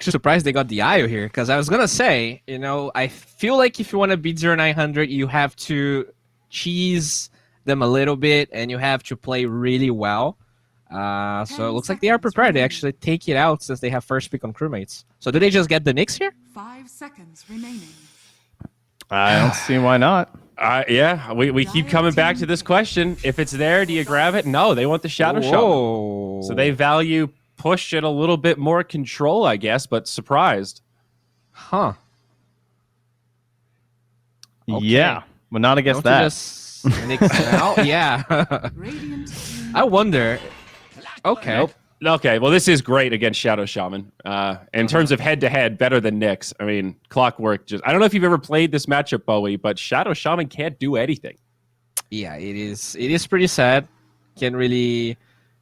Actually surprised they got the IO here, because I was gonna say, I feel like if you want to beat 0900, you have to cheese them a little bit, and you have to play really well. So it looks like they are prepared to actually take it out since they have first pick on crewmates. So do they just get the Knicks here? 5 seconds remaining. I don't see why not. Yeah, we keep coming back to this question. If it's there, do you grab it? No, they want the Shadow Shaman. So they value push and a little bit more control, I guess, but surprised. Huh. Okay. Yeah, but not against that. Just Knicks now? Yeah. I wonder. Okay. Nope. Okay, well, this is great against Shadow Shaman. In terms of head-to-head, better than Nyx. I mean, Clockwork just... I don't know if you've ever played this matchup, Bowie, but Shadow Shaman can't do anything. Yeah, it is pretty sad. Can't really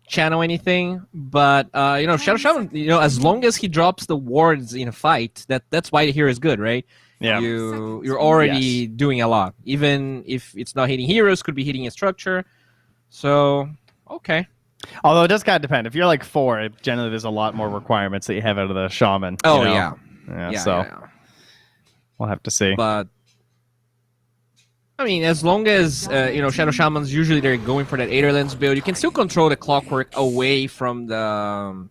channel anything. But, Shadow Shaman, as long as he drops the wards in a fight, that's why the hero is good, right? Yeah. You're already doing a lot. Even if it's not hitting heroes, could be hitting a structure. So, okay. Although it does kind of depend. If you're like 4, generally there's a lot more requirements that you have out of the shaman. Oh, yeah. So we'll have to see. But I mean, as long as Shadow Shamans usually they're going for that Aether Lens build, you can still control the Clockwork away from the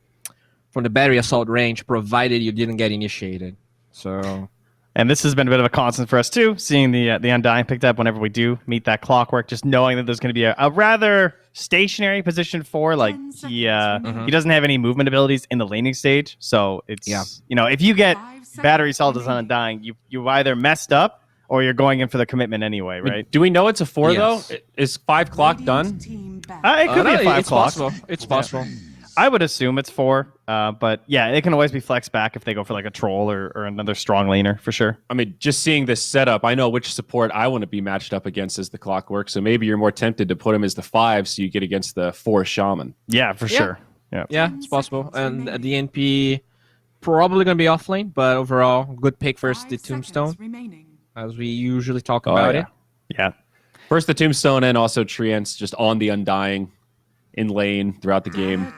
battery assault range, provided you didn't get initiated. So. And this has been a bit of a constant for us too, seeing the Undying picked up whenever we do meet that Clockwork, just knowing that there's going to be a rather stationary position 4. Like he doesn't have any movement abilities in the laning stage, so it's if you get battery assault as Undying, you either messed up or you're going in for the commitment anyway, right? Do we know it's a 4 though? Is 5 clock done? It could be a 5 clock. It's possible. I would assume it's 4, but yeah, it can always be flexed back if they go for like a troll or another strong laner for sure. I mean, just seeing this setup, I know which support I want to be matched up against as the Clockwork, so maybe you're more tempted to put him as the 5 so you get against the 4 Shaman. Yeah, for sure. Yeah, it's possible. And the DNP probably going to be offlane, but overall, good pick versus the Tombstone, as we usually talk about it. Yeah. First the Tombstone and also Treant's just on the Undying in lane throughout the game.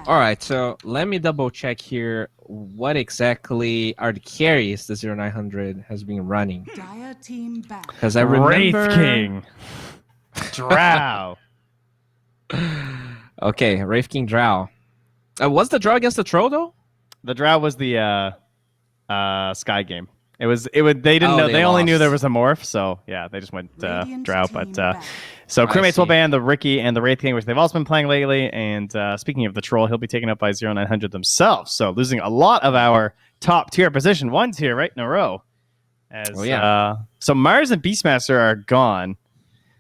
All right, so let me double check here. What exactly are the carries the 0900 has been running? Because I remember Wraith King, Drow. Okay, Wraith King Drow. Was the Drow against the Troll though? The Drow was the Sky game. It was. They didn't know. They only knew there was a morph, so yeah, they just went Drow. But so Crewmates will ban the Ricky and the Wraith King, which they've also been playing lately. And speaking of the Troll, he'll be taken up by 0900 themselves. So losing a lot of our top tier position ones here right in a row. So Mars and Beastmaster are gone.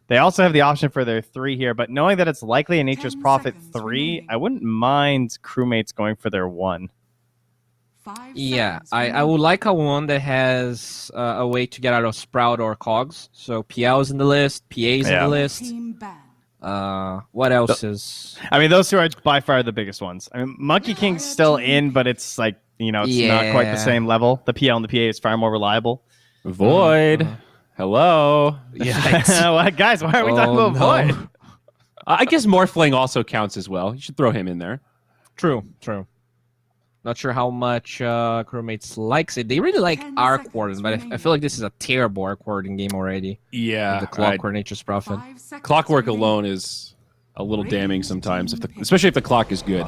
They also have the option for their 3 here, but knowing that it's likely a Nature's Prophet 3, I wouldn't mind Crewmates going for their 1. Yeah, I would like a 1 that has a way to get out of Sprout or Cogs. So PL is in the list, PA is in the list. What else is... I mean, those 2 are by far the biggest ones. I mean, Monkey King's still in, but it's like, it's not quite the same level. The PL and the PA is far more reliable. Void. Hello. Yeah. Guys, why are we talking about Void? I guess Morphling also counts as well. You should throw him in there. True. Not sure how much Crewmates likes it. They really like Arc Warden, but I feel like this is a terrible Arc Warden game already. Yeah. The Clockwork Nature's Prophet. Clockwork alone is a little damning sometimes, especially if the clock is good.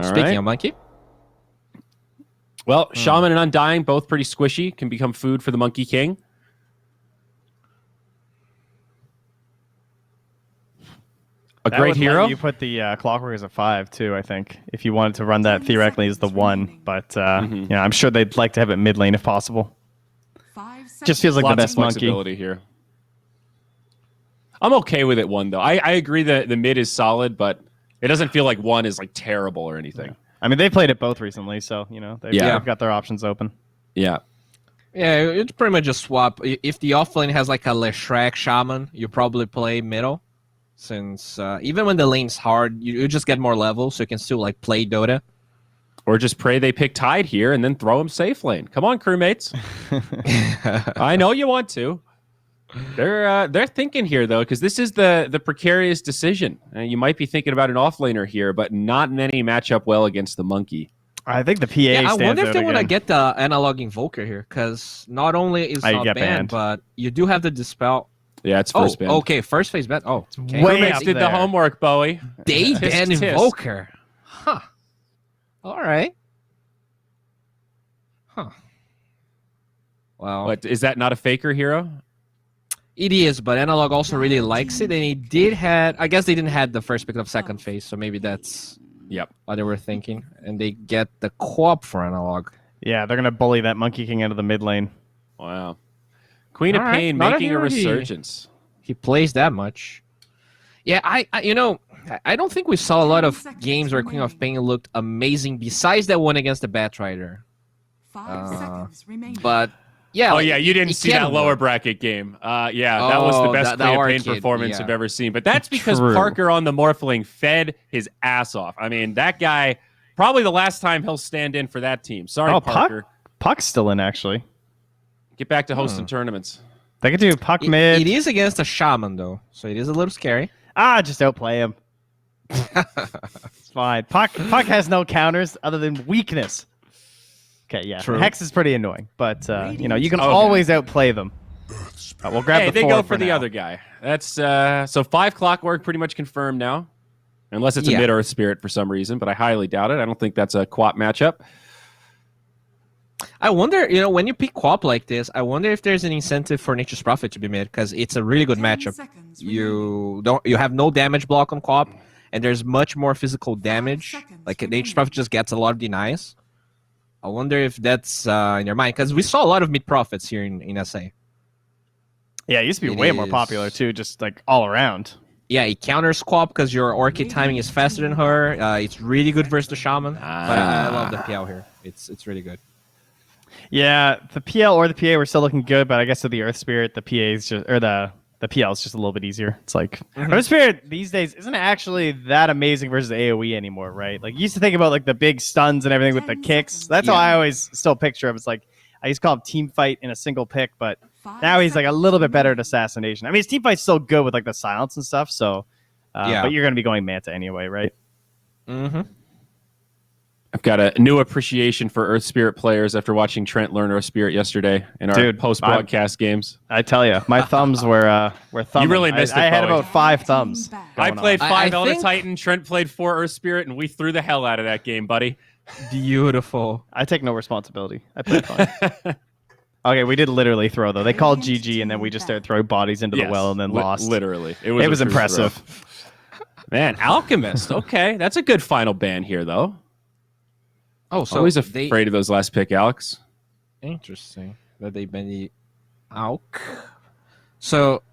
Speaking of Monkey. Well, Shaman and Undying, both pretty squishy, can become food for the Monkey King. A great hero. You put the Clockwork as a 5 too. I think if you wanted to run that theoretically as the 1, but I'm sure they'd like to have it mid lane if possible. Just feels like the best flexibility monkey here. I'm okay with it 1 though. I agree that the mid is solid, but it doesn't feel like 1 is like terrible or anything. Yeah. I mean, they played it both recently, so they've got their options open. Yeah. Yeah, it's pretty much a swap. If the offlane has like a Leshrac Shaman, you probably play middle. Since even when the lane's hard, you just get more levels, so you can still like play Dota. Or just pray they pick Tide here and then throw him safe lane. Come on, Crewmates. I know you want to. They're thinking here though, because this is the precarious decision. You might be thinking about an offlaner here, but not many match up well against the monkey. I think the PA. Yeah, I stands wonder if out they want to again. get the analog invoker here, because not only is not get banned, but you do have the dispel. Yeah, it's first ban. Okay, first phase ban. Oh, okay. way Crewmates up did the there. homework, Bowie. They Tisk, ban tisk. invoker. Huh. All right. Huh. Well, What is that? Not a faker hero? it is, but analog also really likes it, and he did had. I guess they didn't had the first pick of second phase, so maybe that's Yep. what they were thinking, and they get the co-op for analog. Yeah, they're gonna bully that Monkey King into the mid lane. Wow. Queen of All right, Pain not a making a hero resurgence. He plays that much. Yeah, I don't think we saw a lot of games where Queen of Pain looked amazing besides that one against the Batrider. 5 seconds remaining. But yeah. Oh yeah, you didn't it see can that lower work. bracket game. Yeah, that was the Oh, best that Queen of Pain arcade, performance yeah. I've ever seen. But that's because True. Parker on the Morphling fed his ass off. I mean, that guy probably the last time he'll stand in for that team. Sorry, Oh, Parker. Puck's still in actually. Get back to hosting tournaments. They could do Puck mid. It is against a shaman though, so it is a little scary. Just outplay him. It's fine. Puck has no counters other than weakness. Okay, yeah. True. Hex is pretty annoying, but you can Okay. always outplay them. We'll grab Hey, the they four go for the now. other guy. That's so 5 clockwork pretty much confirmed now. Unless it's a Yeah. mid Earth Spirit for some reason, but I highly doubt it. I don't think that's a quap matchup. I wonder, when you pick co-op like this, I wonder if there's an incentive for Nature's Prophet to be mid, because it's a really good 10 matchup. seconds You have no damage block on co-op, and there's much more physical damage. seconds Like remaining. Nature's Prophet just gets a lot of denies. I wonder if that's in your mind, because we saw a lot of mid prophets here in SA. Yeah, it used to be It way more is- popular too, just like all around. Yeah, it counters co-op because your Orchid timing is faster than her. It's really good versus the Shaman. But I love the PL here. It's really good. Yeah, the PL or the PA were still looking good, but I guess with the Earth Spirit, the PA's just or the PL is just a little bit easier. It's like Earth Spirit these days isn't actually that amazing versus AoE anymore, right? Like you used to think about like the big stuns and everything with the 10 kicks. seconds. That's how Yeah. I always still picture him. It's like I used to call him team fight in a single pick, but 5 now he's like a seconds little bit better at remaining. assassination. I mean, his team fight's still good with like the silence and stuff. So, Yeah. but you're gonna be going Manta anyway, right? Mm-hmm. I've got a new appreciation for Earth Spirit players after watching Trent learn Earth Spirit yesterday in our Dude, post-broadcast games. I tell you, my thumbs were thumbing. really missed I it, had Bowie. about 5 thumbs. Team I going played on. 5 I Elder think- Titan, Trent played 4 Earth Spirit, and we threw the hell out of that game, buddy. Beautiful. I take no responsibility. I played fine. Okay, we did literally throw though. They called GG, and then we just started throwing bodies into the Yes, well and then lost. Literally. It a was true impressive. throw. Man, Alchemist. Okay, that's a good final ban here, though. Oh, so Always they afraid of those last pick, Alex. interesting that they ban the Alk. So,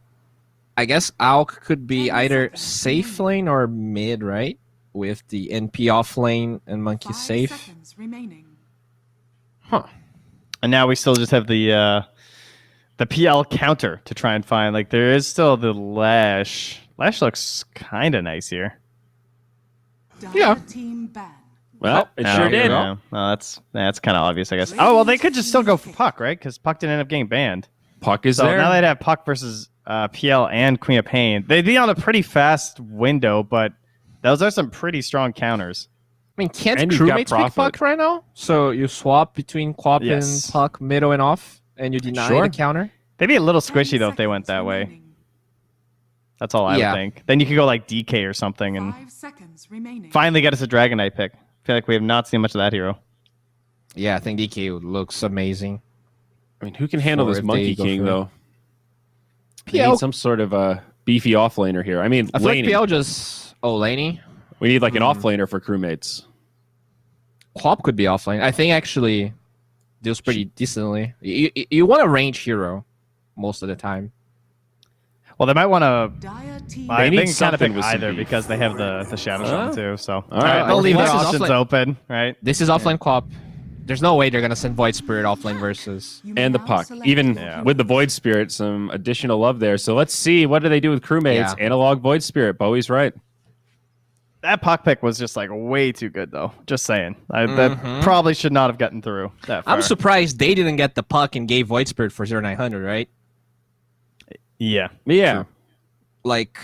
I guess Alk could be 10 either seconds safe remaining. lane or mid, right? With the NP off lane and Monkey 5 safe. seconds remaining. Huh. And now we still just have the PL counter to try and find. Like there is still the Lash. Lash looks kind of nice here. Yeah. Team ban. Well, it Oh, sure did. yeah. No, that's kind of obvious, I guess. Oh well, they could just still go for Puck, right? Because Puck didn't end up getting banned. Puck is So there. now they'd have Puck versus PL and Queen of Pain. They'd be on a pretty fast window, but those are some pretty strong counters. I mean, can't And you've got crewmates pick Prophet. Puck right now? So you swap between Quap Yes. and Puck, middle and off, and you deny Sure. the counter? They'd be a little 10 squishy though if they went seconds that way. remaining. That's all I Yeah. would think. Then you could go like DK or something and 5 seconds remaining. finally get us a Dragonite pick. I feel like we have not seen much of that hero. Yeah, I think DK looks amazing. I mean, who can handle Or this if Monkey they go King, for it. though? We PL need some sort of a beefy offlaner here. I mean, I feel like Laney. PL just... Oh, Laney? We need like an offlaner for crewmates. Quap could be offlane. I think actually deals pretty decently. You want a range hero most of the time. Well, they might want to. Dire team I need think kind of something pick with some either beef. because they have the Shadow Shaman too. So All right. they'll leave their This is options offlane. open, right? This is offlane Quap. There's no way they're gonna send Void Spirit offlane versus. You may And the now Puck. select Even your with the Void Spirit, some additional love there. So let's see. What do they do with crewmates? Yeah. Analog Void Spirit. Bowie's right. That Puck pick was just like way too good, though. Just saying, Mhm. that probably should not have gotten through that far. I'm surprised they didn't get the Puck and gave Void Spirit for 0900, right? Yeah. Yeah. Like,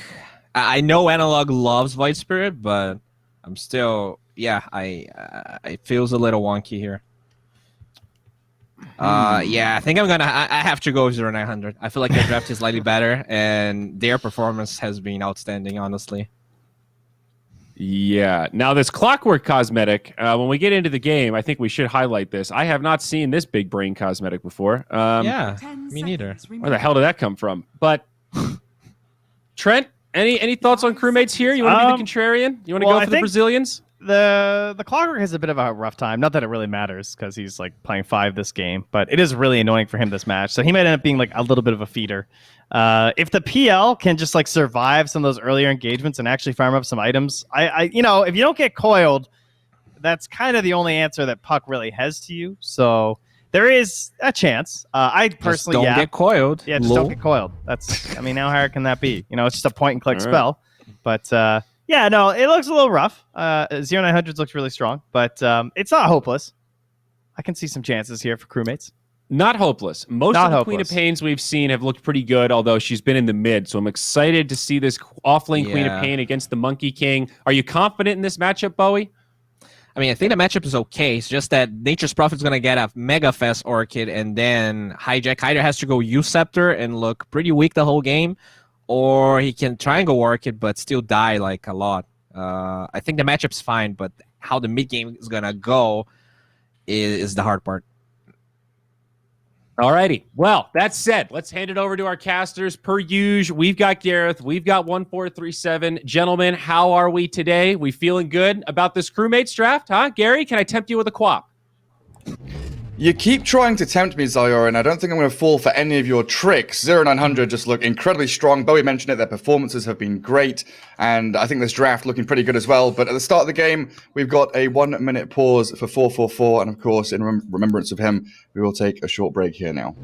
I know Analog loves Void Spirit, but I'm still, yeah, it feels a little wonky here. Yeah, I think I have to go 0900. I feel like their draft is slightly better, and their performance has been outstanding, honestly. Yeah. Now, this Clockwork cosmetic, when we get into the game, I think we should highlight this. I have not seen this big brain cosmetic before. Yeah, 10 me neither. seconds Where the hell did that come from? But Trent, any thoughts on crewmates here? You want to be the contrarian? You want to go for the Brazilians? The Clockwork has a bit of a rough time. Not that it really matters because he's like playing 5 this game, but it is really annoying for him this match. So he might end up being like a little bit of a feeder. If the PL can just like survive some of those earlier engagements and actually farm up some items, if you don't get coiled, that's kind of the only answer that Puck really has to you. So there is a chance. I personally just don't get coiled. Yeah, just don't get coiled. That's how hard can that be? It's just a point and click spell. But yeah, no, it looks a little rough. 0900s looks really strong, but it's not hopeless. I can see some chances here for crewmates. Not hopeless. Most of the Queen of Pains we've seen have looked pretty good, although she's been in the mid. So I'm excited to see this off-lane Queen of Pain against the Monkey King. Are you confident in this matchup, Bowie? I mean, I think the matchup is okay. It's just that Nature's Prophet's going to get a Mega Fast Orchid, and then Hijack either has to go U-Scepter and look pretty weak the whole game, or he can Triangle Orchid but still die like a lot. I think the matchup's fine, but how the mid game is going to go is the hard part. Alrighty. Well, that said, let's hand it over to our casters. Per usual, we've got Gareth. We've got 1437. Gentlemen, how are we today? We feeling good about this crewmates draft, huh? Gary, can I tempt you with a quap? You keep trying to tempt me, Zyora, and I don't think I'm going to fall for any of your tricks. 0900 just look incredibly strong. Bowie mentioned it, their performances have been great, and I think this draft looking pretty good as well. But at the start of the game, we've got a 1 minute pause for 444, and of course, in remembrance of him, we will take a short break here now.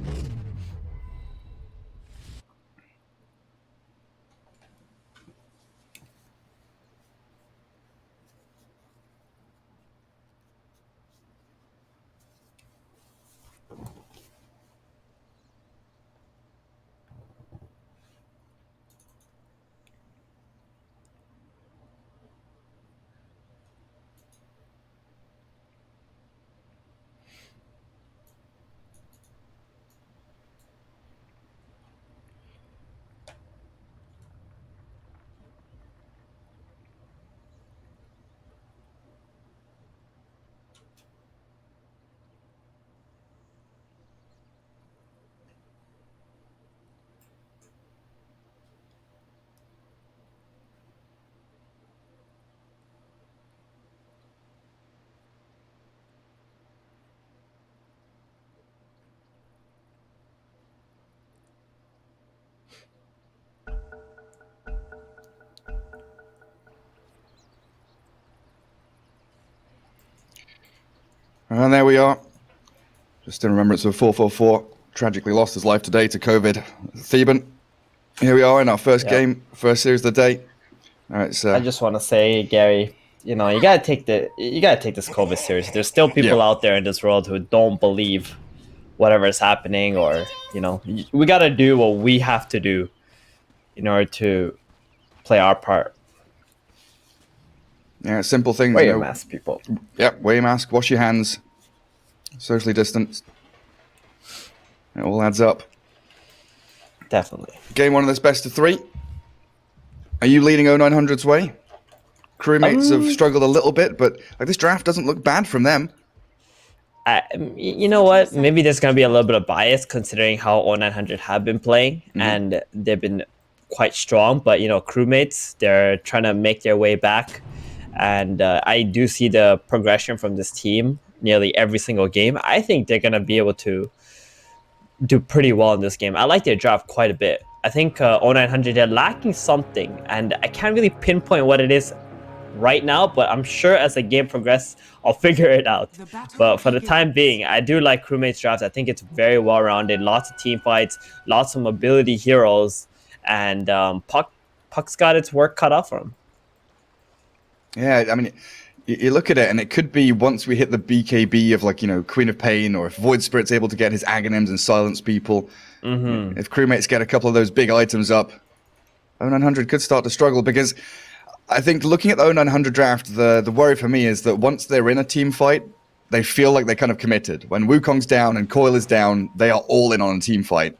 And there we are. Just in remembrance of 444, tragically lost his life today to COVID. Theban. Here we are in our first game, first series of the day. All right, so I just want to say, Gary, you gotta take this COVID seriously. There's still people out there in this world who don't believe whatever is happening, or we gotta do what we have to do in order to play our part. Yeah, simple things. Wear your mask, people. Yep, wear your mask, wash your hands, socially distance. It all adds up. Definitely. Game 1 of this best of 3. Are you leading 0900's way? Crewmates have struggled a little bit, but this draft doesn't look bad from them. You know what? Maybe there's going to be a little bit of bias considering how 0900 have been playing, and they've been quite strong. But, crewmates, they're trying to make their way back. And I do see the progression from this team nearly every single game. I think they're going to be able to do pretty well in this game. I like their draft quite a bit. I think 0900, they're lacking something, and I can't really pinpoint what it is right now, but I'm sure as the game progresses, I'll figure it out. But for the time being, I do like Crewmates draft. I think it's very well-rounded, lots of team fights, lots of mobility heroes, and Puck's got its work cut out for him. Yeah, I mean, you look at it, and it could be once we hit the BKB of, like, you know, Queen of Pain, or if Void Spirit's able to get his Aghanims and silence people. If Crewmates get a couple of those big items up, 0900 could start to struggle, because I think looking at the 0900 draft, the worry for me is that once they're in a team fight, they feel like they're kind of committed. When Wukong's down and Coil is down, they are all in on a team fight.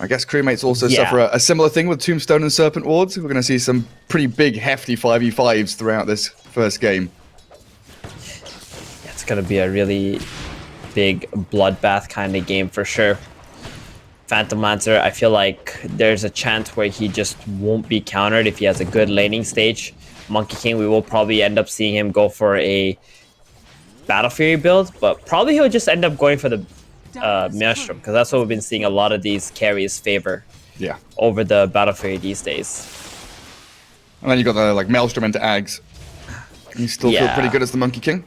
I guess Crewmates also suffer a similar thing with Tombstone and Serpent Wards. We're going to see some pretty big, hefty 5v5s throughout this first game. Yeah, it's going to be a really big bloodbath kind of game for sure. Phantom Lancer, I feel like there's a chance where he just won't be countered if he has a good laning stage. Monkey King, we will probably end up seeing him go for a Battle Fury build, but probably he'll just end up going for the Maelstrom, because that's what we've been seeing a lot of these carries favor over the Battle Fury these days. And then you got the, like, Maelstrom into Ags. You still feel pretty good as the Monkey King.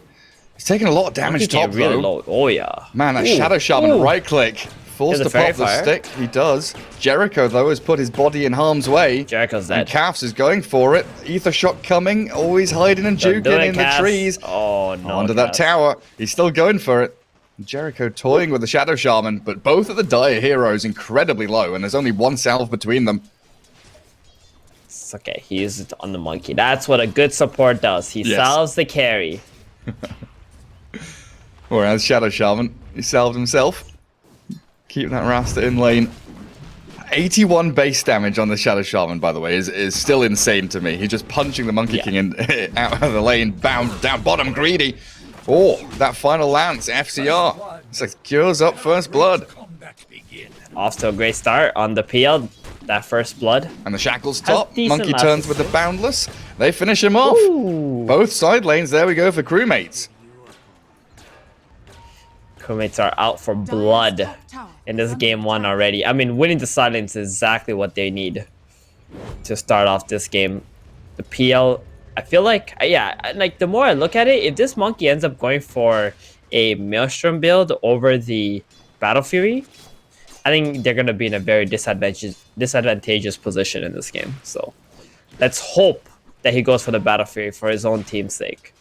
He's taking a lot of damage top, really though. low. Oh, yeah. Man, that Shadow Shaman right-click. Forced to pop the stick. He does. Jericho, though, has put his body in harm's way. Jericho's dead. And Calfs is going for it. Ether Shock coming. Always hiding and juking in the trees. Oh, no. Under that tower. He's still going for it. Jericho toying with the Shadow Shaman, but both of the Dire heroes incredibly low, and there's only one salve between them. It's okay. He uses it on the monkey. That's what a good support does. He salves the carry. Whereas Shadow Shaman, he salved himself. Keep that Rasta in lane. 81 base damage on the Shadow Shaman, by the way, is still insane to me. He's just punching the Monkey King in, out of the lane, bound down bottom, greedy. Oh, that final lance, FCR, secures up first blood. Off to a great start on the PL, that first blood. And the Shackles top, Monkey lasting turns with the Boundless. They finish him off. Ooh. Both side lanes, there we go for Crewmates. Crewmates are out for blood in this game one already. I mean, winning the side lanes is exactly what they need to start off this game. The PL, I feel like, like the more I look at it, if this monkey ends up going for a Maelstrom build over the Battle Fury, I think they're going to be in a very disadvantageous position in this game. So let's hope that he goes for the Battle Fury for his own team's sake.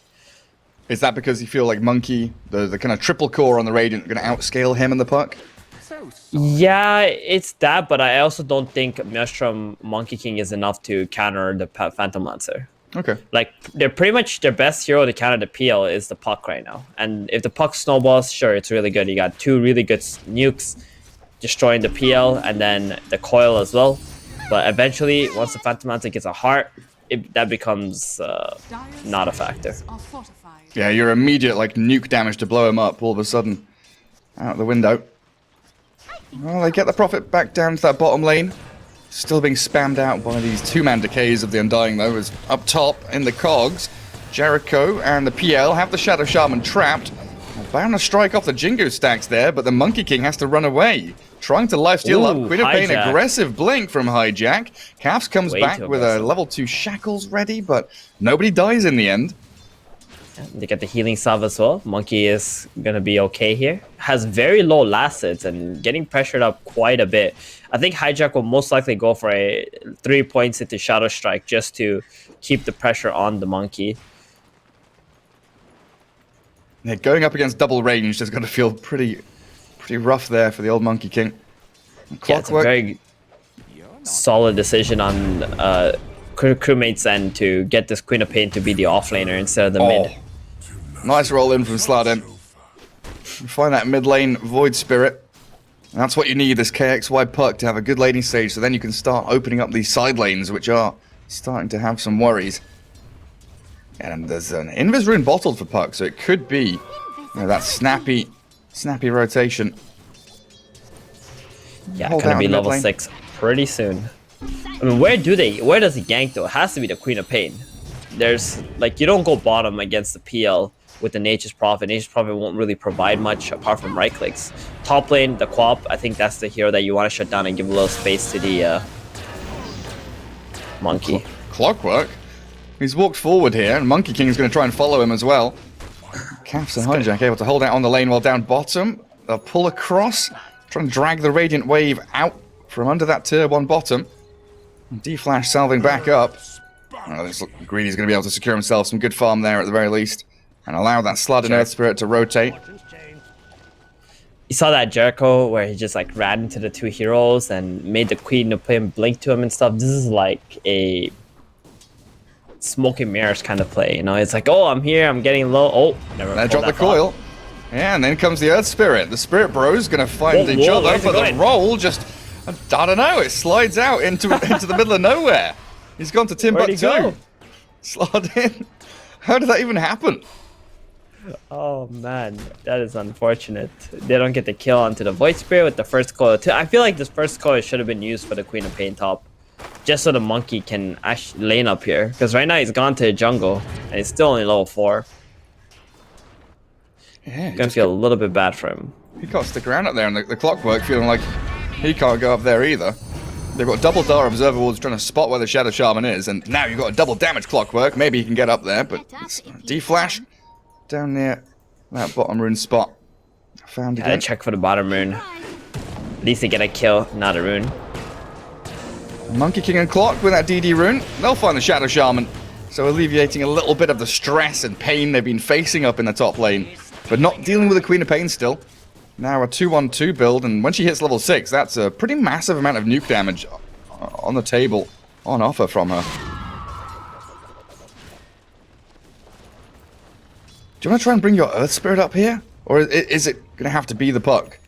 Is that because you feel like Monkey, the kind of triple core on the Radiant, are going to outscale him and the puck? Yeah, it's that, but I also don't think Maelstrom Monkey King is enough to counter the Phantom Lancer. Okay. Like, they're pretty much their best hero to counter the PL is the puck right now. And if the puck snowballs, sure, it's really good. You got two really good nukes destroying the PL and then the coil as well. But eventually, once the Phantom Lancer gets a heart, that becomes not a factor. Yeah, your immediate, like, nuke damage to blow him up all of a sudden. Out the window. Well, they get the Prophet back down to that bottom lane. Still being spammed out by these two-man decays of the Undying, though, as up top in the cogs, Jericho and the PL have the Shadow Shaman trapped. Bound to strike off the Jingu stacks there, but the Monkey King has to run away. Trying to lifesteal up. Queen of Pain, aggressive blink from Hijack. Caps comes back with a level 2 Shackles ready, but nobody dies in the end. They get the healing salve as well. Monkey is going to be okay here. Has very low last hits and getting pressured up quite a bit. I think Hijack will most likely go for a 3 points into Shadow Strike just to keep the pressure on the Monkey. Yeah, going up against double range is going to feel pretty rough there for the old Monkey King. Yeah, it's a very solid decision on Crewmates' end to get this Queen of Pain to be the offlaner instead of the mid. Nice roll in from Sladin. Find that mid lane Void Spirit. And that's what you need, this KXY puck, to have a good laning stage, so then you can start opening up these side lanes, which are starting to have some worries. And there's an Invis Rune bottled for puck, so it could be that snappy rotation. Yeah, gonna be level 6 pretty soon. I mean, where does he gank though? It has to be the Queen of Pain. There's, like, you don't go bottom against the PL with the Nature's Prophet. Nature's Prophet won't really provide much apart from right clicks. Top lane, the Quap, I think that's the hero that you want to shut down and give a little space to the Monkey. Clockwork? He's walked forward here, and Monkey King is going to try and follow him as well. Caps and Hijack able to hold out on the lane while down bottom. They'll pull across, try and drag the Radiant Wave out from under that tier 1 bottom. D-Flash salving back up. This Greedy's going to be able to secure himself some good farm there at the very least, and allow that Sludden Earth Spirit to rotate. You saw that Jericho where he just like ran into the 2 heroes and made the Queen of Pain blink to him and stuff. This is like a smoke and mirrors kind of play, you know? It's like, oh, I'm here, I'm getting low. Oh, never mind. They drop the coil. Yeah, and then comes the Earth Spirit. The Spirit Bros going to find each other, but the roll just, I don't know, it slides out into the middle of nowhere. He's gone to Timbuktu. Slot in. How did that even happen? Oh man, that is unfortunate. They don't get the kill onto the Void Spirit with the first coil too. I feel like this first coil should have been used for the Queen of Pain top. Just so the monkey can actually lane up here. Because right now he's gone to the jungle and he's still only level 4. Yeah, Gonna feel a little bit bad for him. He can't stick around up there, and the Clockwork feeling like he can't go up there either. They've got double Dar Observer Wards trying to spot where the Shadow Shaman is, and now you've got a double damage Clockwork. Maybe he can get up there, but D-Flash down near that bottom rune spot. Found again. Gotta check for the bottom rune. At least they get a kill, not a rune. Monkey King and Clock with that DD rune. They'll find the Shadow Shaman. So alleviating a little bit of the stress and pain they've been facing up in the top lane. But not dealing with the Queen of Pain still. Now a 2-1-2 build, and when she hits level 6, that's a pretty massive amount of nuke damage on the table, on offer from her. Do you want to try and bring your Earth Spirit up here? Or is it going to have to be the Puck?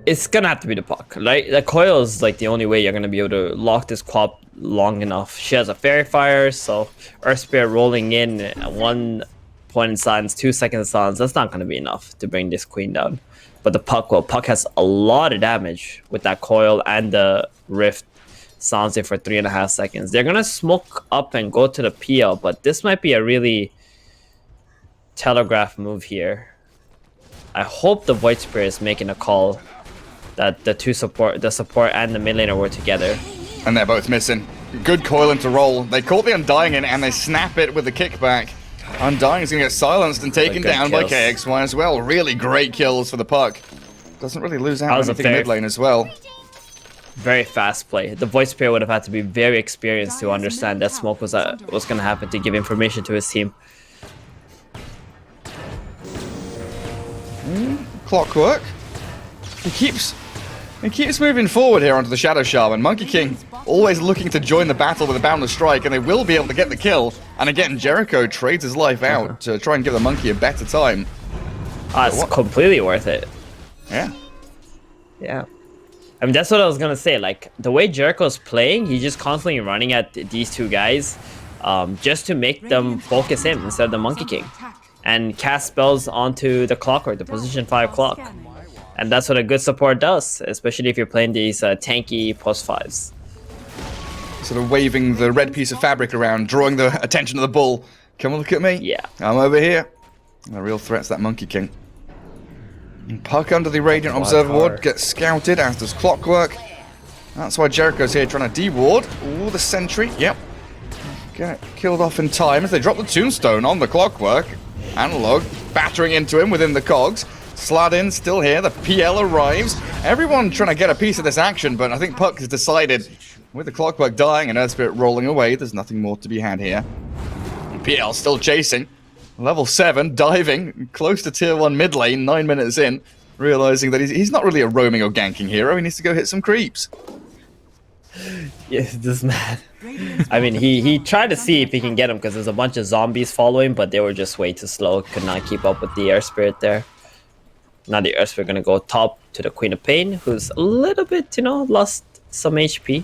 It's gonna have to be the Puck. Like, the coil is like the only way you're gonna be able to lock this quap long enough. She has a Fairy Fire, so Earth Spirit rolling in at 1 point in silence, 2 seconds of silence, that's not gonna be enough to bring this Queen down. But the Puck, well, Puck has a lot of damage with that coil and the Rift silencing for 3.5 seconds. They're gonna smoke up and go to the PL, but this might be a really telegraph move here. I hope the Void Spirit is making a call that the support and the mid laner were together. And they're both missing. Good coil into roll. They caught the Undying in and they snap it with the kickback. Undying is going to get silenced and taken down by KXY as well. Really great kills for the Puck. Doesn't really lose out anything mid lane as well. Very fast play. The Void Spirit would have had to be very experienced to understand that smoke was going to happen to give information to his team. Clockwork. He keeps moving forward here onto the Shadow Shaman. Monkey King always looking to join the battle with a Boundless Strike, and they will be able to get the kill. And again, Jericho trades his life out to try and give the Monkey a better time. It's completely worth it. Yeah. Yeah. I mean, that's what I was going to say. Like, the way Jericho's playing, he's just constantly running at these 2 guys just to make them focus him instead of the Monkey King. And cast spells onto the Clockwork, the position 5 clock. And that's what a good support does, especially if you're playing these tanky post 5s. Sort of waving the red piece of fabric around, drawing the attention of the bull. Come and look at me. Yeah. I'm over here. And the real threat's that Monkey King. And Puck under the Radiant Observer Ward gets scouted, as does Clockwork. That's why Jericho's here trying to de-ward. Ooh, the sentry. Yep. Get killed off in time as they drop the Tombstone on the Clockwork. Analog battering into him within the cogs. Sladin still here, the PL arrives. Everyone trying to get a piece of this action, but I think Puck has decided, with the Clockwork dying and Earth Spirit rolling away, there's nothing more to be had here. PL still chasing. Level 7, diving, close to tier 1 mid lane, 9 minutes in, realizing that he's not really a roaming or ganking hero, he needs to go hit some creeps. Yes, this man. I mean, he tried to see if he can get him because there's a bunch of zombies following, but they were just way too slow. Could not keep up with the Air Spirit there. Now the Earth Spirit gonna go top to the Queen of Pain, who's a little bit, you know, lost some HP.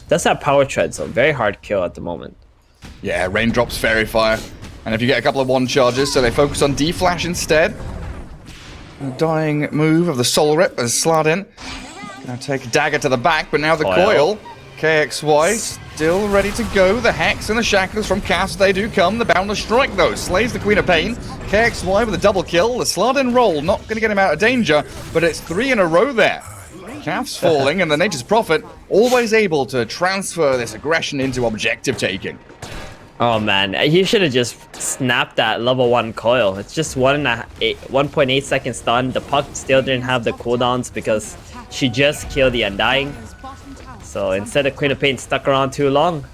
Does have power tread, so very hard kill at the moment. Yeah, Raindrops, Fairy Fire. And if you get a couple of 1 charges, so they focus on D-Flash instead. A dying move of the Soul Rip as Sladin. Gonna take a dagger to the back, but now the coil. KXY still ready to go. The Hex and the Shackles from Cast, they do come. The Boundless Strike, though, slays the Queen of Pain. KXY with a double kill. The Sladin roll, not going to get him out of danger, but it's 3 in a row there. Calf's falling, and the Nature's Prophet always able to transfer this aggression into objective taking. Oh man, he should have just snapped that level 1 coil. It's just 1.8 second stun. The Puck still didn't have the cooldowns because she just killed the Undying. So instead, the Queen of Pain stuck around too long.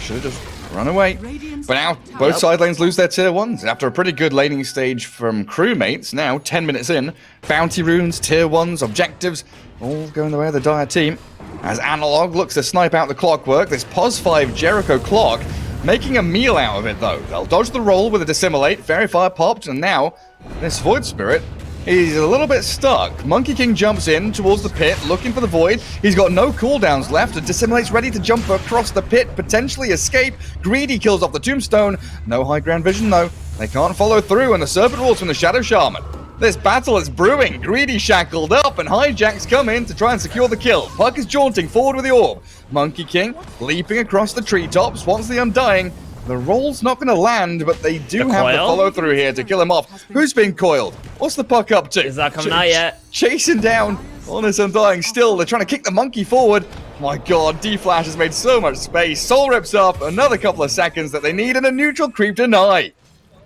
Should have just run away. Radiant's But now, top tower- both side lanes lose their tier 1s. After a pretty good laning stage from Crewmates, now 10 minutes in, bounty runes, tier 1s, objectives, all going the way of the Dire team. As Analog looks to snipe out the clockwork, this POS 5 Jericho clock making a meal out of it though. They'll dodge the roll with a Dissimulate, Fairy Fire popped, and now this Void Spirit is a little bit stuck. Monkey King jumps in towards the pit, looking for the Void. He's got no cooldowns left, and Dissimulate's ready to jump across the pit, potentially escape. Greedy kills off the Tombstone. No high ground vision though. They can't follow through, and the Serpent Rolls from the Shadow Shaman. This battle is brewing. Greedy shackled up, and Hijacks come in to try and secure the kill. Puck is jaunting forward with the orb. Monkey King leaping across the treetops, wants the Undying. The roll's not going to land, but they do have the coil? follow-through here to kill him off. Who's been coiled? What's the Puck up to? Is that coming out yet? Chasing down on this Undying still. They're trying to kick the Monkey forward. My god, D-Flash has made so much space. Soul rips up, another couple of seconds that they need, and a neutral creep deny.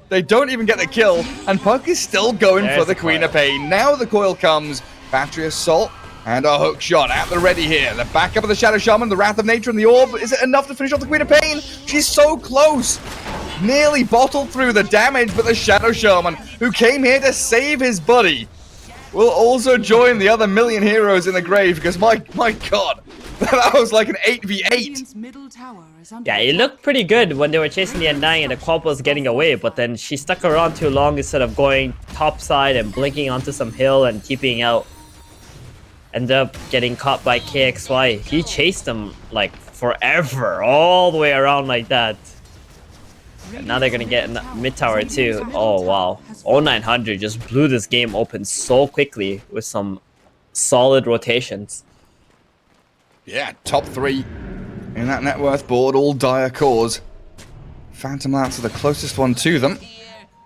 They don't even get the kill, and Puck is still going There's for the the Queen coil. of Pain. Now the coil comes. Battery Assault and a hook shot at the ready here. The backup of the Shadow Shaman, the Wrath of Nature, and the Orb. Is it enough to finish off the Queen of Pain? She's so close. Nearly bottled through the damage, but the Shadow Shaman, who came here to save his buddy, will also join the other million heroes in the grave, because my god, that was like an 8v8. Radiant's middle tower is under Yeah, it looked pretty good when they were chasing the Undying and the Quap was getting away, but then she stuck around too long instead of going topside and blinking onto some hill and keeping out. Ended up getting caught by KXY. He chased them like forever, all the way around like that. And now they're gonna get in mid tower too. Oh wow. 0900 just blew this game open so quickly with some solid rotations. Yeah, top 3 in that net worth board, all Dire cores. Phantom Lance are the closest one to them,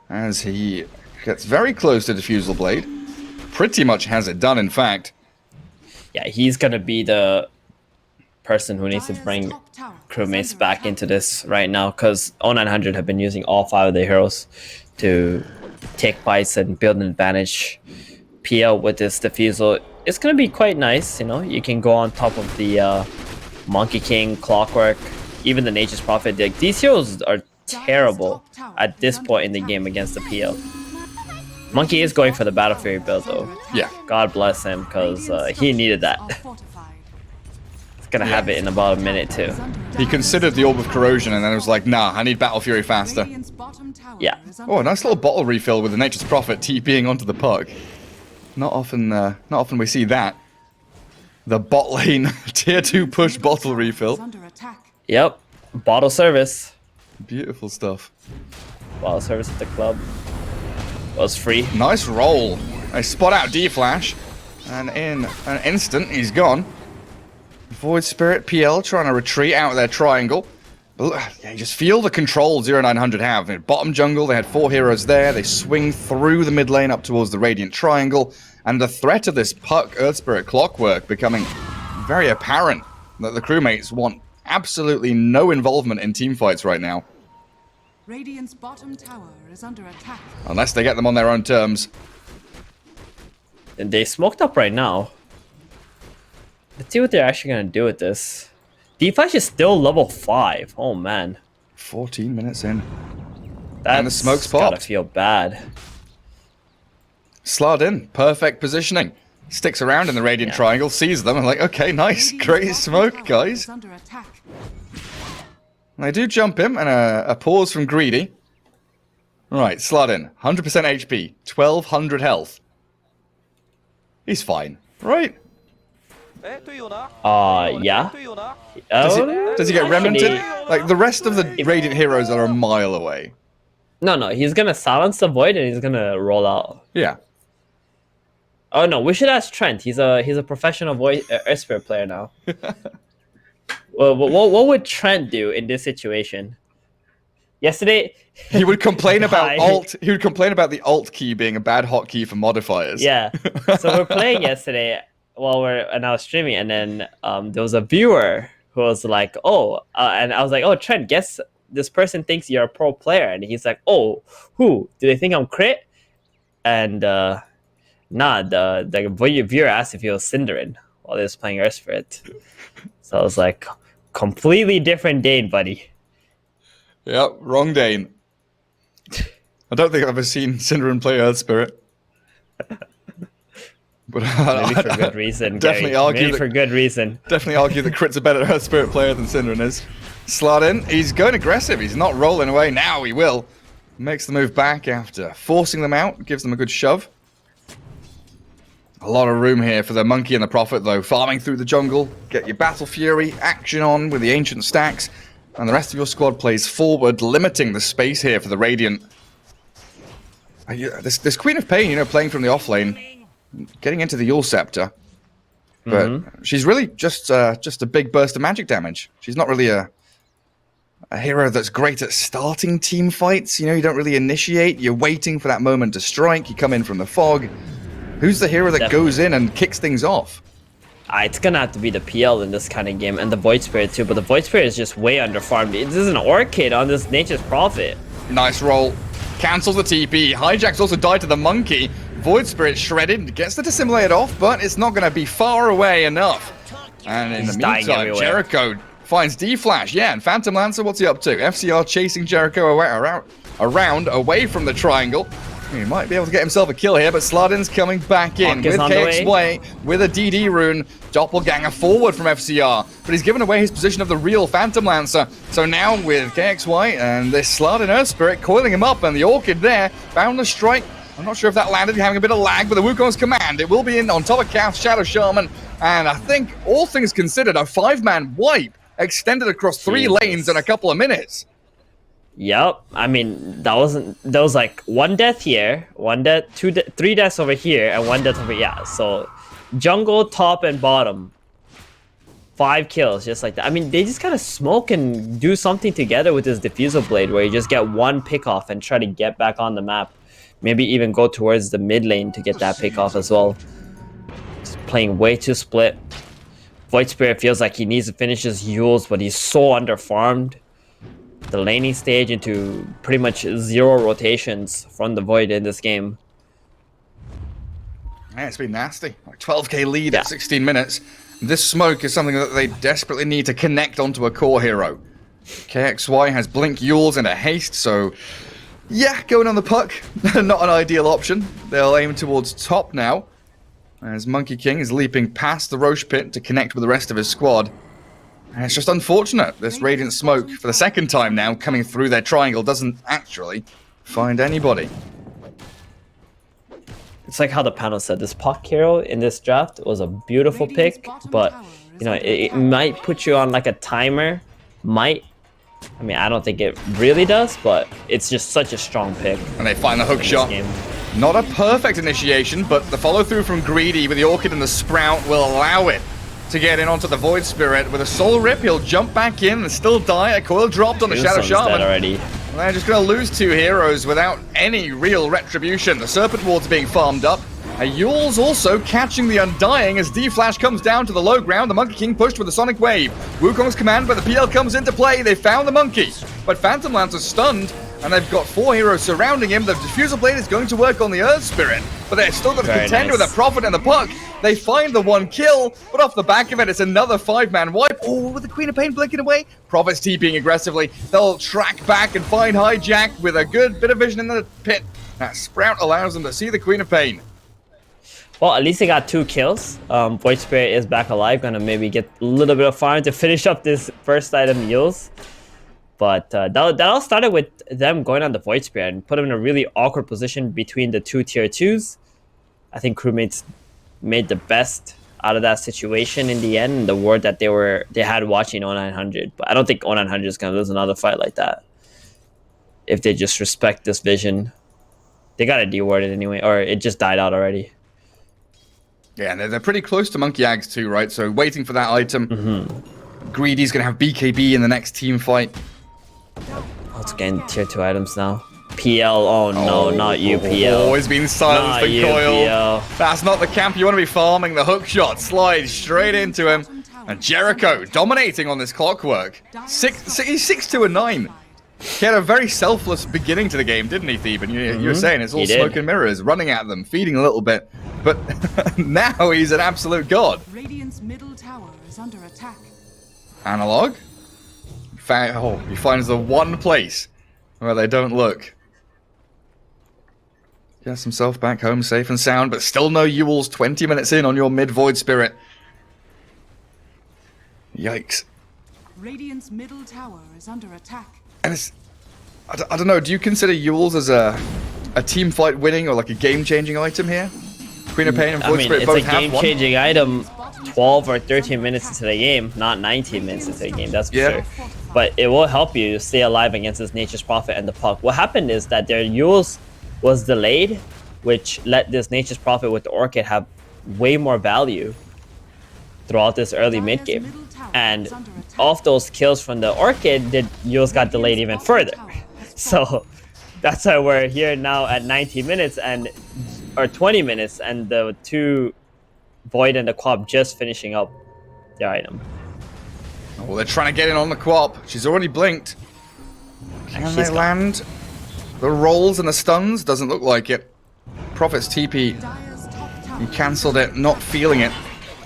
as he gets very close to Diffusal Blade. Pretty much has it done, in fact. Yeah, he's gonna be the person who needs to bring Crewmates back into this right now, because 0900 have been using all 5 of the heroes to take bites and build an advantage. PL with this Diffusal, it's gonna be quite nice, you know. You can go on top of the Monkey King, Clockwork, even the Nature's Prophet. Like, these heroes are terrible at this point in the game against the PL. Monkey is going for the Battle Fury build though. Yeah. God bless him, because he needed that. He's gonna have it in about a minute too. He considered the Orb of Corrosion and then was like, nah, I need Battle Fury faster. Yeah. Oh, a nice little bottle refill with the Nature's Prophet TPing onto the Puck. Not often we see that. The bot lane tier 2 push bottle refill. Yep. Bottle service. Beautiful stuff. Bottle service at the club. Was free. Nice roll. They spot out D-Flash, and in an instant, he's gone. Void Spirit PL trying to retreat out of their triangle. But yeah, you just feel the control 0900 have. In bottom jungle, they had 4 heroes there. They swing through the mid lane up towards the Radiant Triangle, and the threat of this Puck Earth Spirit Clockwork becoming very apparent that the Crewmates want absolutely no involvement in teamfights right now. Radiant's bottom tower is under attack. Unless they get them on their own terms. And they smoked up right now. Let's see what they're actually gonna do with this. D-Flash is still level 5. Oh man. 14 minutes in. That's And the smoke's gotta popped. feel bad. Slot in, perfect positioning. Sticks around in the Radiant Yeah. Triangle, sees them, and like, okay, nice, Radiant's great bottom smoke, tower guys. is under attack. And they do jump him, and a pause from Greedy. Right, slot in, 100% HP, 1200 health. He's fine, right? Yeah. Does he get remnanted? Actually, Like, the rest of the Radiant heroes are a mile away. No, he's gonna silence the Void and he's gonna roll out. Yeah. Oh no, we should ask Trent. He's a professional voice Earth Spirit player now. Well, what would Trent do in this situation? Yesterday, He would complain about Hi. alt. He would complain about the alt key being a bad hotkey for modifiers. yeah. So we're playing yesterday and I was streaming, and then there was a viewer who was like, "Oh," and I was like, "Oh, Trent, guess this person thinks you're a pro player," and he's like, "Oh, who? Do they think I'm crit?" And nah, the viewer asked if he was Cinderin while he was playing Earth Spirit. So I was like, completely different Dane, buddy. Yep, wrong Dane. I don't think I've ever seen Synderen play Earth Spirit. But Maybe for good reason. Definitely Gary. argue Maybe for good reason. Definitely argue that Crit's a better Earth Spirit player than Synderen is. Slot in. He's going aggressive. He's not rolling away. Now he will. Makes the move back after forcing them out. Gives them a good shove. A lot of room here for the Monkey and the Prophet, though. Farming through the jungle. Get your Battle Fury action on with the Ancient stacks. And the rest of your squad plays forward, limiting the space here for the Radiant. This Queen of Pain, you know, playing from the offlane. Getting into the Yule Scepter. But she's really just a big burst of magic damage. She's not really a hero that's great at starting team fights. You know, you don't really initiate. You're waiting for that moment to strike. You come in from the fog. Who's the hero that goes in and kicks things off? It's gonna have to be the PL in this kind of game, and the Void Spirit too, but the Void Spirit is just way underfarmed. This is an Orchid on this Nature's Prophet. Nice roll. Cancels the TP. Hijack's also died to the Monkey. Void Spirit shredded, gets the Dissimulate off, but it's not gonna be far away enough. And in the meantime, Jericho finds D-Flash. Yeah, and Phantom Lancer, what's he up to? FCR chasing Jericho around, away from the triangle. He might be able to get himself a kill here, but Slardin's coming back in with KXY, with a DD rune. Doppelganger forward from FCR, but he's given away his position of the real Phantom Lancer. So now with KXY and this Slardin Earth Spirit coiling him up, and the Orchid there, bound to strike. I'm not sure if that landed, having a bit of lag, but the Wukong's command, it will be in on top of Kath, Shadow Shaman, and I think, all things considered, a 5-man wipe extended across 3 lanes in a couple of minutes. Yep, I mean, that was like 1 death here, 1 death, 3 deaths over here, and 1 death over here. Yeah, so jungle, top, and bottom, 5 kills, just like that. I mean, they just gotta smoke and do something together with this Diffusal Blade, where you just get 1 pick off and try to get back on the map. Maybe even go towards the mid lane to get that pick off as well. Just playing way too split. Void Spirit feels like he needs to finish his Yules, but he's so underfarmed. The laning stage into pretty much 0 rotations from the Void in this game. Yeah, it's been nasty. Like 12k lead at 16 minutes. This smoke is something that they desperately need to connect onto a core hero. KXY has Blink Yules and a haste, so yeah, going on the puck, not an ideal option. They'll aim towards top now, as Monkey King is leaping past the Roche Pit to connect with the rest of his squad. And it's just unfortunate, this Radiant Smoke, for the 2nd time now, coming through their triangle, doesn't actually find anybody. It's like how the panel said, this puck hero in this draft was a beautiful pick, but, you know, it might put you on like a timer, I mean, I don't think it really does, but it's just such a strong pick. And they find the hook shot. Not a perfect initiation, but the follow-through from Greedy with the Orchid and the Sprout will allow it to get in onto the Void Spirit. With a Soul Rip, he'll jump back in and still die. A coil dropped on the Shadow Shaman. Already. They're just going to lose 2 heroes without any real retribution. The Serpent Ward's being farmed up. Yule's also catching the Undying as D-Flash comes down to the low ground. The Monkey King pushed with a Sonic Wave. Wukong's command, but the PL comes into play. They found the Monkey, but Phantom Lancer's stunned, and they've got 4 heroes surrounding him. The Diffusal Blade is going to work on the Earth Spirit, but they're still going to contend with the Prophet and the Puck. They find the 1 kill, but off the back of it, it's another 5-man wipe. Oh, with the Queen of Pain blinking away. Prophet's TPing aggressively. They'll track back and find Hijack with a good bit of vision in the pit. That Sprout allows them to see the Queen of Pain. Well, at least they got 2 kills. Void Spirit is back alive, gonna maybe get a little bit of farm to finish up this first item Yules. But that all started with them going on the Void Spirit and put them in a really awkward position between the 2 tier 2s. I think Crewmates made the best out of that situation in the end, and the word that they had watching 0900. But I don't think 0900 is gonna lose another fight like that if they just respect this vision. They got it dewarded anyway, or it just died out already. Yeah, and they're pretty close to Monkey Ags too, right? So waiting for that item. Greedy's going to have BKB in the next team fight. Let's get tier 2 items now. PL, oh no, not you, PL. Always been silenced and coil. PL. That's not the camp you want to be farming. The hook shot slides straight into him. And Jericho dominating on this clockwork. He's 6-2 and 9. He had a very selfless beginning to the game, didn't he, Theben? You were saying it's all smoke and mirrors, running at them, feeding a little bit. But now he's an absolute god. Radiant's middle tower is under attack. Analog He finds the one place where they don't look. Gets himself back home safe and sound, but still no Ewells 20 minutes in on your mid-Void Spirit. Yikes. Radiant's middle tower is under attack. And it's... I don't know, do you consider Ewells as a team fight winning or like a game-changing item here? Queen of Pain and Void Spirit both have one. It's a game-changing item 12 or 13 minutes into the game, not 19 minutes into the game, that's for sure. But it will help you stay alive against this Nature's Prophet and the Puck. What happened is that their Ewells was delayed, which let this Nature's Prophet with the Orchid have way more value throughout this early mid game. And off those kills from the Orchid, the Ewells got delayed even further. So that's why we're here now at 19 minutes or 20 minutes, and the two Void and the Quap just finishing up their item. Well, they're trying to get in on the Quap. She's already blinked. Can they land the rolls and the stuns? Doesn't look like it. Prophet's TP. He cancelled it, not feeling it.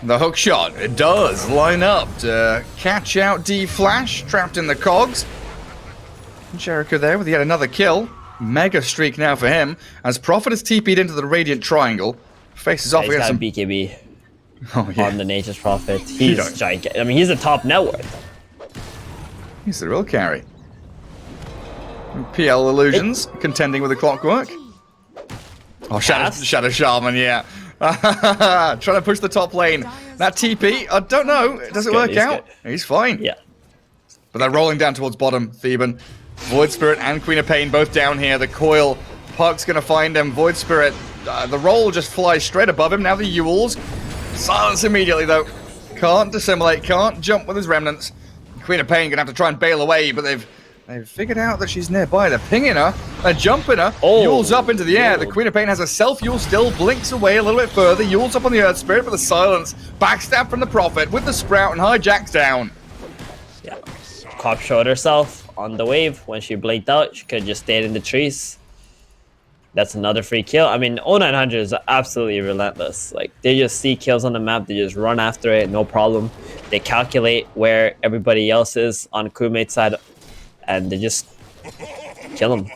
The hook shot, it does line up to catch out D-Flash, trapped in the cogs. Jericho there with yet another kill. Mega streak now for him, as Prophet is TP'd into the Radiant Triangle. Faces off against some... BKB on the Nature's Prophet. He's gigantic. I mean, he's a top net worth. He's the real carry. PL Illusions, contending with the Clockwork. Oh, Shadow Shaman, yeah. Trying to push the top lane. That TP, I don't know. Does it work out? He's fine. Yeah. But they're rolling down towards bottom. Theban, Void Spirit and Queen of Pain both down here. The coil, Puck's going to find him. Void Spirit, the roll just flies straight above him. Now the Ewells. Silence immediately, though. Can't dissimulate, can't jump with his remnants. Queen of Pain going to have to try and bail away, but they've figured out that she's nearby. They're pinging her. They're jumping her. Ewell's up into the air. The Queen of Pain has a self-Ewell still. Blinks away a little bit further. Ewell's up on the Earth Spirit, but the silence. Backstab from the Prophet with the Sprout and hijacks down. Yeah. Quap showed herself on the wave. When she blinked out, she could have just stayed in the trees. That's another free kill. I mean, 0900 is absolutely relentless. Like, they just see kills on the map. They just run after it. No problem. They calculate where everybody else is on Crewmates side, and they just kill them.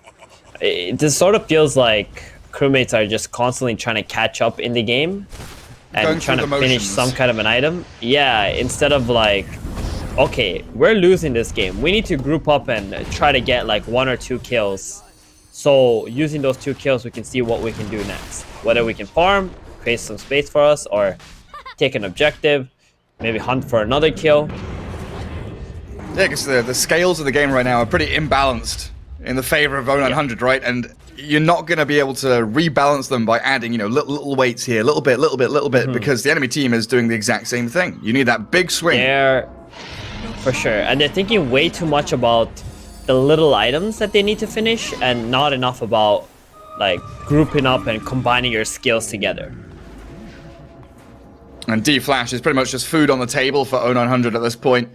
This sort of feels like Crewmates are just constantly trying to catch up in the game and trying to finish some kind of an item. Yeah, instead of like, okay, we're losing this game. We need to group up and try to get like 1 or 2 kills. So using those 2 kills, we can see what we can do next. Whether we can farm, create some space for us, or take an objective, maybe hunt for another kill. Yeah, because the scales of the game right now are pretty imbalanced in the favor of 0900, right? And you're not going to be able to rebalance them by adding, little weights here, little bit, because the enemy team is doing the exact same thing. You need that big swing. For sure. And they're thinking way too much about the little items that they need to finish and not enough about, like, grouping up and combining your skills together. And D-Flash is pretty much just food on the table for 0900 at this point.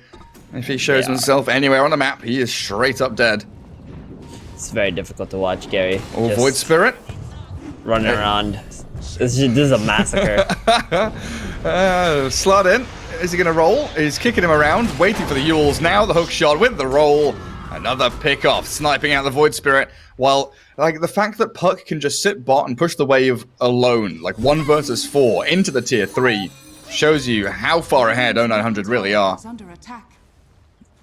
If he shows himself anywhere on the map, he is straight up dead. It's very difficult to watch, Gary. Oh, Void Spirit. Running around. This is a massacre. Slot in. Is he going to roll? He's kicking him around, waiting for the Ewells. Now the hook shot with the roll. Another pick off, sniping out the Void Spirit. While, like, the fact that Puck can just sit bot and push the wave alone, like 1 versus 4, into the tier 3, shows you how far ahead 0900 really are.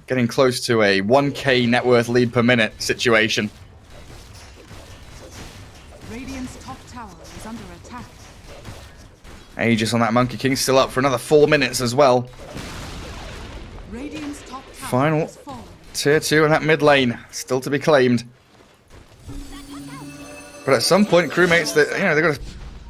Getting close to a 1k net worth lead per minute situation. Radiant's top tower is under attack. Aegis on that Monkey King still up for another 4 minutes as well. Radiant's top tower Final has fallen. tier 2 in that mid lane, still to be claimed. But at some point, Crewmates, they've got to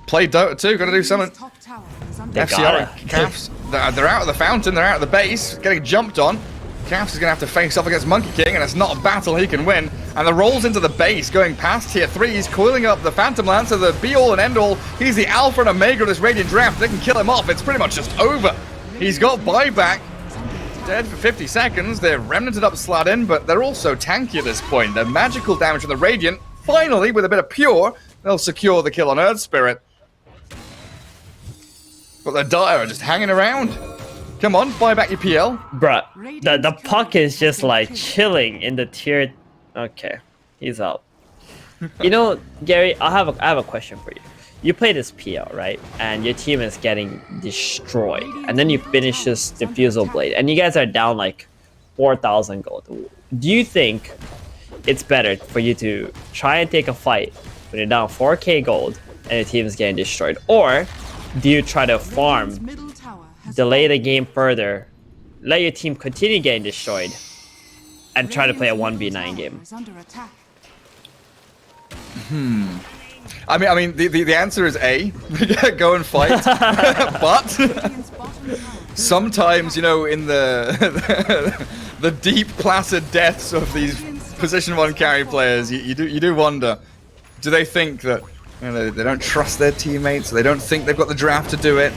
play Dota 2, got to do something. Top tower is under FCR and Cavs, they're out of the fountain, they're out of the base, getting jumped on. Cavs is going to have to face off against Monkey King, and it's not a battle he can win. And the rolls into the base, going past tier 3, he's coiling up the Phantom Lancer, the be-all and end-all. He's the alpha and omega of this Radiant draft. They can kill him off. It's pretty much just over. He's got buyback. Dead for 50 seconds. They're remnanted up Sladin, but they're also tanky at this point. They're magical damage from the Radiant. Finally, with a bit of pure, they'll secure the kill on Earth Spirit. But the Dire are just hanging around. Come on, buy back your PL. Bruh, the puck is just like chilling in the tier. Okay, he's out. You know, Gary, I have a question for you. You play this PL, right? And your team is getting destroyed, and then you finish this Diffusal Blade, and you guys are down like 4,000 gold. Do you think it's better for you to try and take a fight when you're down 4k gold and your team is getting destroyed, or do you try to farm, delay the game further, let your team continue getting destroyed, and try to play a 1v9 game? I mean, the answer is A. Go and fight. But sometimes, you know, in the deep, placid depths of these position 1 carry players, you do wonder, do they think that, you know, they don't trust their teammates? They don't think they've got the draft to do it?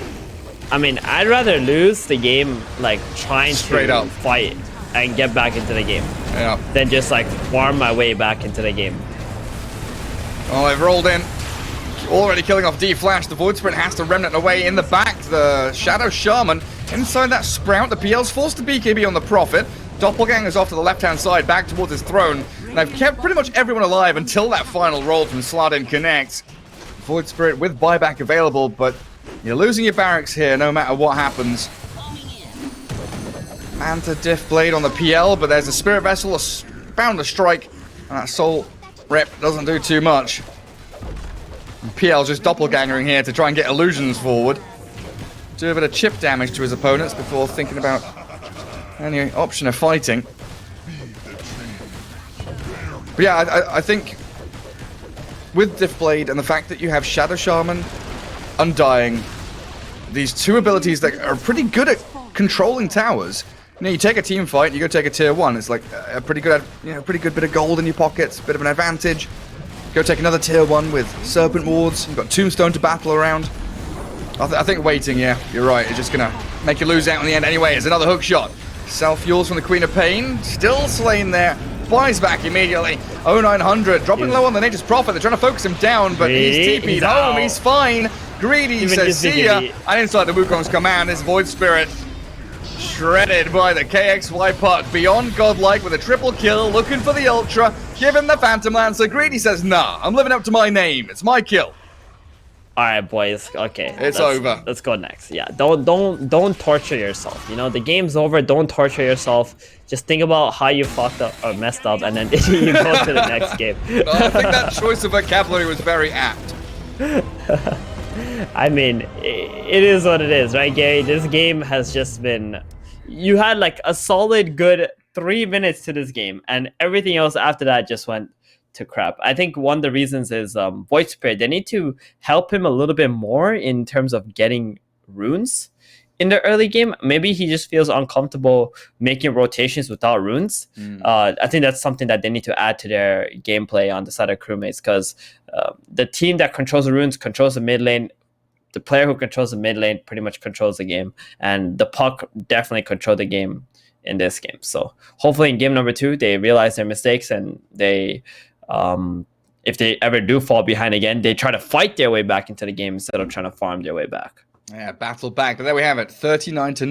I mean, I'd rather lose the game like trying Straight to up. fight and get back into the game Yeah. than just like farm my way back into the game. Oh, they've rolled in. Already killing off D-Flash. The Void Sprint has to remnant away in the back. The Shadow Shaman inside that Sprout. The PL's forced to BKB on the Prophet. Doppelganger's off to the left-hand side, back towards his throne. And they've kept pretty much everyone alive until that final roll from Slardin Connect. Void Spirit with buyback available, but you're losing your barracks here no matter what happens. Manta Diff Blade on the PL, but there's a Spirit Vessel bound to strike. And that Soul Rep doesn't do too much. PL's just doppelgangering here to try and get illusions forward. Do a bit of chip damage to his opponents before thinking about any option of fighting. But yeah, I think with Diff Blade and the fact that you have Shadow Shaman, Undying, these two abilities that are pretty good at controlling towers. You know, you take a team fight, you go take a tier 1. It's like a pretty good, pretty good bit of gold in your pockets, bit of an advantage. Go take another tier 1 with Serpent Wards. You've got Tombstone to battle around. I think waiting, yeah, you're right. It's just gonna make you lose out in the end anyway. It's another hook shot. Self-fuels from the Queen of Pain. Still slain there. Buys back immediately. 0900 dropping low on the Nature's Prophet. They're trying to focus him down, but he's TP'd home. He's fine. Greedy says, see ya. And inside the Wukong's command is Void Spirit. Shredded by the KXY puck. Beyond godlike with a triple kill. Looking for the Ultra. Give him the Phantom Lancer. Greedy says, nah, I'm living up to my name. It's my kill. All right, boys. Okay, It's over. Let's go next. Yeah, don't torture yourself. You know, the game's over. Don't torture yourself. Just think about how you fucked up or messed up, and then you go to the next game. I think that choice of vocabulary was very apt. I mean, it is what it is, right, Gary? This game has just been. You had like a solid good 3 minutes to this game, and everything else after that just went to crap. I think one of the reasons is Void Spirit. They need to help him a little bit more in terms of getting runes in the early game. Maybe he just feels uncomfortable making rotations without runes. I think that's something that they need to add to their gameplay on the side of Crewmates, because the team that controls the runes controls the mid lane. The player who controls the mid lane pretty much controls the game, and the puck definitely control the game in this game. So hopefully in game number 2, they realize their mistakes, and they if they ever do fall behind again, they try to fight their way back into the game instead of trying to farm their way back. Yeah, battle back. But there we have it, 39-9.